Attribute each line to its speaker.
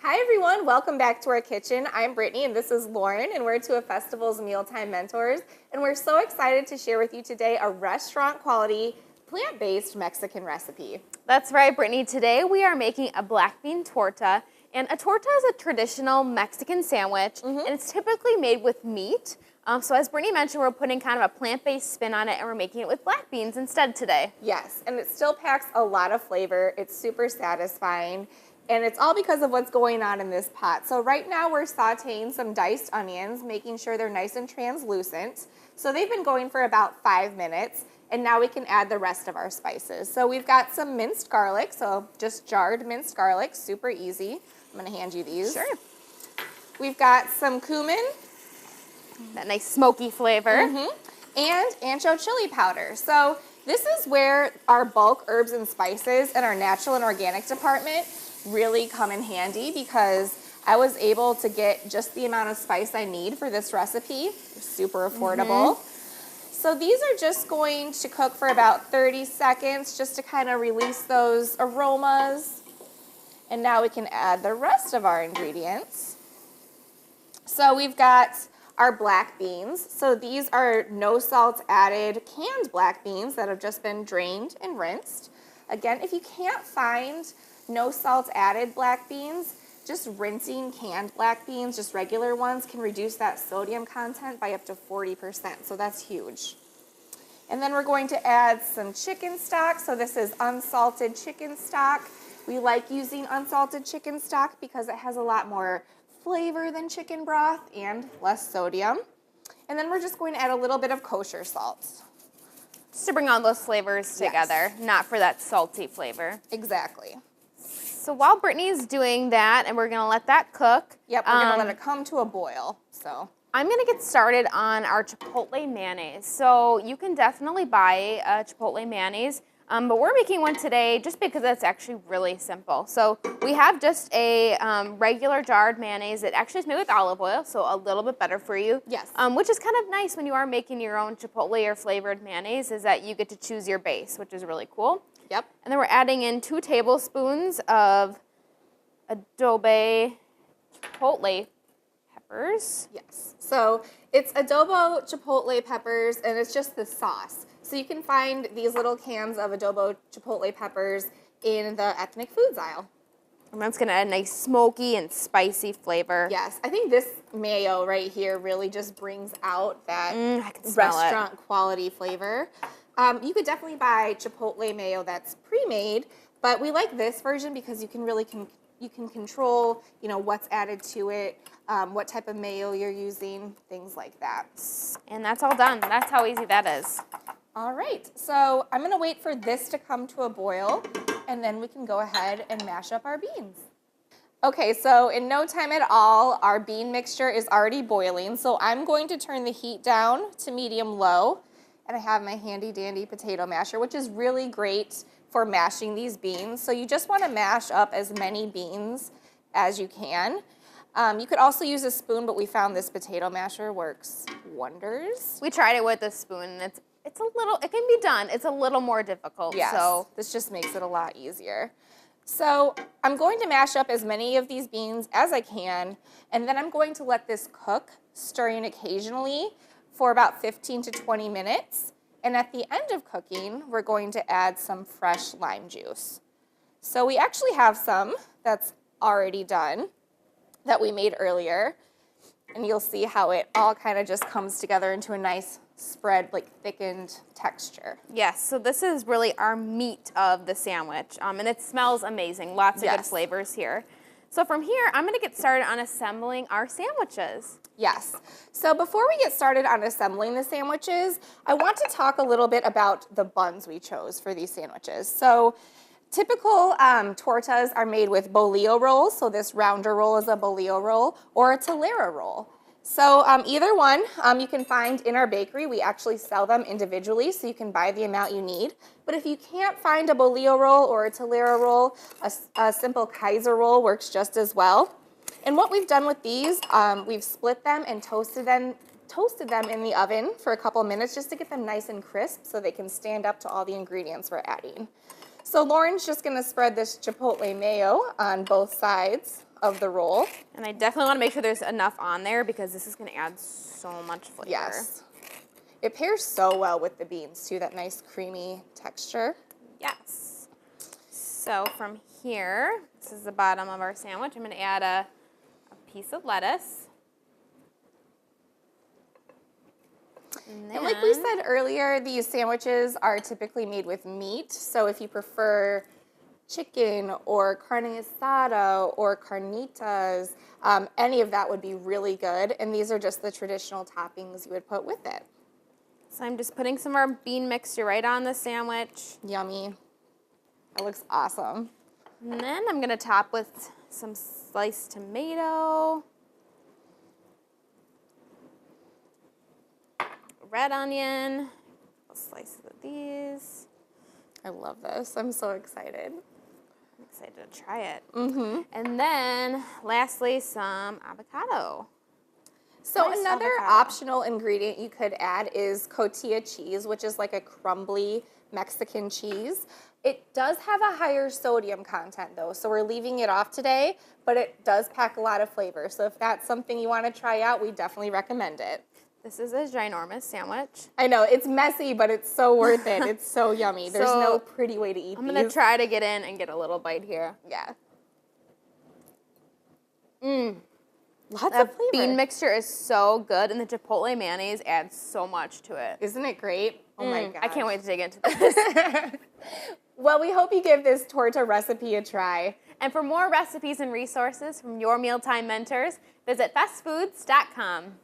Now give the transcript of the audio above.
Speaker 1: Hi everyone, welcome back to our kitchen. I'm Brittany and this is Lauren, and we're two of Festival's Mealtime Mentors, and we're so excited to share with you today a restaurant quality plant-based Mexican recipe.
Speaker 2: That's right, Brittany. Today we are making a black bean torta, and a torta is a traditional Mexican sandwich, and it's typically made with meat. So as Brittany mentioned, we're putting kind of a plant-based spin on it, and we're making it with black beans instead today.
Speaker 1: Yes, and it still packs a lot of flavor. It's super satisfying, and it's all because of what's going on in this pot. So right now we're sauteing some diced onions, making sure they're nice and translucent. So they've been going for about 5 minutes, and now we can add the rest of our spices. So we've got some minced garlic, so just jarred minced garlic, super easy. I'm gonna hand you these.
Speaker 2: Sure.
Speaker 1: We've got some cumin.
Speaker 2: That nice smoky flavor.
Speaker 1: And ancho chili powder. So this is where our bulk herbs and spices and our natural and organic department really come in handy, because I was able to get just the amount of spice I need for this recipe. Super affordable. So these are just going to cook for about 30 seconds just to kind of release those aromas. And now we can add the rest of our ingredients. So we've got our black beans. So these are no salt added canned black beans that have just been drained and rinsed. Again, if you can't find no salt added black beans, just rinsing canned black beans, just regular ones, can reduce that sodium content by up to 40%, so that's huge. And then we're going to add some chicken stock. So this is unsalted chicken stock. We like using unsalted chicken stock because it has a lot more flavor than chicken broth and less sodium. And then we're just going to add a little bit of kosher salt.
Speaker 2: Just to bring all those flavors together, not for that salty flavor.
Speaker 1: Exactly.
Speaker 2: So while Brittany's doing that, and we're gonna let that cook.
Speaker 1: Yep, we're gonna let it come to a boil, so.
Speaker 2: I'm gonna get started on our chipotle mayonnaise. So you can definitely buy chipotle mayonnaise, but we're making one today just because it's actually really simple. So we have just a regular jarred mayonnaise that actually is made with olive oil, so a little bit better for you.
Speaker 1: Yes.
Speaker 2: Which is kind of nice when you are making your own chipotle or flavored mayonnaise, is that you get to choose your base, which is really cool.
Speaker 1: Yep.
Speaker 2: And then we're adding in 2 tablespoons of adobo chipotle peppers.
Speaker 1: Yes. So it's adobo chipotle peppers, and it's just the sauce. So you can find these little cans of adobo chipotle peppers in the ethnic foods aisle.
Speaker 2: And that's gonna add a nice smoky and spicy flavor.
Speaker 1: Yes, I think this mayo right here really just brings out that
Speaker 2: I can smell
Speaker 1: restaurant quality flavor. You could definitely buy chipotle mayo that's pre-made, but we like this version because you can really you can control, what's added to it, what type of mayo you're using, things like that.
Speaker 2: And that's all done. That's how easy that is.
Speaker 1: All right, so I'm gonna wait for this to come to a boil, and then we can go ahead and mash up our beans. Okay, so in no time at all, our bean mixture is already boiling, so I'm going to turn the heat down to medium-low, and I have my handy-dandy potato masher, which is really great for mashing these beans. So you just wanna mash up as many beans as you can. You could also use a spoon, but we found this potato masher works wonders.
Speaker 2: We tried it with a spoon, and it can be done. It's a little more difficult.
Speaker 1: Yes,
Speaker 2: So
Speaker 1: this just makes it a lot easier. So I'm going to mash up as many of these beans as I can, and then I'm going to let this cook, stirring occasionally, for about 15 to 20 minutes. And at the end of cooking, we're going to add some fresh lime juice. So we actually have some that's already done that we made earlier, and you'll see how it all kind of just comes together into a nice spread, like thickened texture.
Speaker 2: yes, so this is really our meat of the sandwich, and it smells amazing. Lots of good flavors here. So from here, I'm gonna get started on assembling our sandwiches.
Speaker 1: Yes. So before we get started on assembling the sandwiches, I want to talk a little bit about the buns we chose for these sandwiches. So typical tortas are made with bolillo rolls. So this rounder roll is a bolillo roll, or a telera roll. So either one you can find in our bakery. We actually sell them individually, so you can buy the amount you need. But if you can't find a bolillo roll or a telera roll, a simple Kaiser roll works just as well. And what we've done with these, we've split them and toasted them in the oven for a couple minutes just to get them nice and crisp so they can stand up to all the ingredients we're adding. So Lauren's just gonna spread this chipotle mayo on both sides of the roll.
Speaker 2: And I definitely want to make sure there's enough on there because this is going to add so much flavor.
Speaker 1: Yes. It pairs so well with the beans too, that nice creamy texture.
Speaker 2: Yes. So from here, this is the bottom of our sandwich. I'm going to add a piece of lettuce.
Speaker 1: And like we said earlier, these sandwiches are typically made with meat. So if you prefer chicken or carne asada or carnitas, any of that would be really good. And these are just the traditional toppings you would put with it.
Speaker 2: So I'm just putting some of our bean mixture right on the sandwich.
Speaker 1: Yummy. That looks awesome.
Speaker 2: And then I'm going to top with some sliced tomato, red onion, slices of these.
Speaker 1: I love this. I'm so excited.
Speaker 2: I'm excited to try it. And then lastly, some avocado.
Speaker 1: So
Speaker 2: Nice
Speaker 1: another
Speaker 2: avocado.
Speaker 1: optional ingredient you could add is cotija cheese, which is like a crumbly Mexican cheese. It does have a higher sodium content though, so we're leaving it off today, but it does pack a lot of flavor. So if that's something you want to try out, we definitely recommend it.
Speaker 2: This is a ginormous sandwich.
Speaker 1: I know, it's messy, but it's so worth it. It's so yummy. There's
Speaker 2: So,
Speaker 1: no pretty way to eat
Speaker 2: I'm
Speaker 1: these.
Speaker 2: going to try to get in and get a little bite here.
Speaker 1: Yeah. Lots
Speaker 2: The
Speaker 1: of flavor.
Speaker 2: bean mixture is so good, and the chipotle mayonnaise adds so much to it.
Speaker 1: Isn't it great? Oh my gosh.
Speaker 2: I can't wait to dig into this.
Speaker 1: Well, we hope you give this torta recipe a try.
Speaker 2: And for more recipes and resources from your mealtime mentors, visit bestfoods.com.